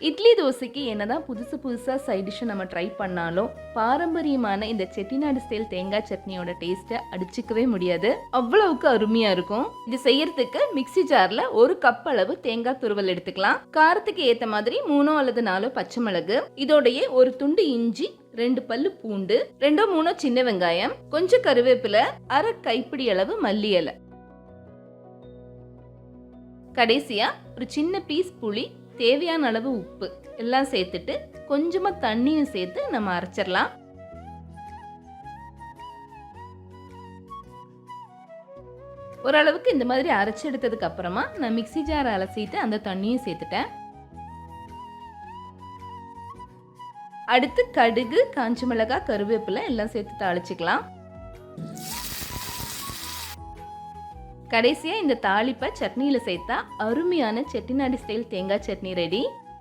இட்லி தோசைக்கு என்னதான் புதுசா சைட் டிஷ் நம்ம ட்ரை பண்ணாலும் பாரம்பரியமான இந்த செட்டிநாடு ஸ்டைல் தேங்காய் சட்னியோட டேஸ்ட்டை அடிச்சுக்கவே முடியாது. அவ்வளவுக்கு அருமையா இருக்கும். இது செய்யறதுக்கு மிக்ஸி ஜார்ல 1 கப் அளவு தேங்காய் துருவல் எடுத்துக்கலாம். காரத்துக்கு ஏத்த மாதிரி 3 அல்லது 4 பச்சை மிளகு, இதோடைய ஒரு துண்டு இஞ்சி, 2 பல்லு பூண்டு, 2-3 சின்ன வெங்காயம், கொஞ்சம் கருவேப்பிலை, அரை கைப்பிடி அளவு மல்லி இலை, கடைசியா ஒரு சின்ன பீஸ் புளி, தேவையான அளவு உப்பு எல்லாம் சேர்த்துட்டு கொஞ்சமா தண்ணியும் சேர்த்து நம்ம அரைச்சிடலாம். ஓரளவுக்கு இந்த மாதிரி அரைச்சி எடுத்ததுக்கு அப்புறமா நான் மிக்ஸி ஜார் அலசிட்டு அந்த தண்ணியும் சேர்த்துட்டேன். அடுத்து கடுகு, காஞ்ச மிளகாய், கருவேப்பிலை எல்லாம் சேர்த்து தாளிச்சுக்கலாம். கடைசியா இந்த தாளிப்பை சட்னியில சேர்த்தா அருமையான செட்டிநாடு ஸ்டைல் தேங்காய் சட்னி ரெடி.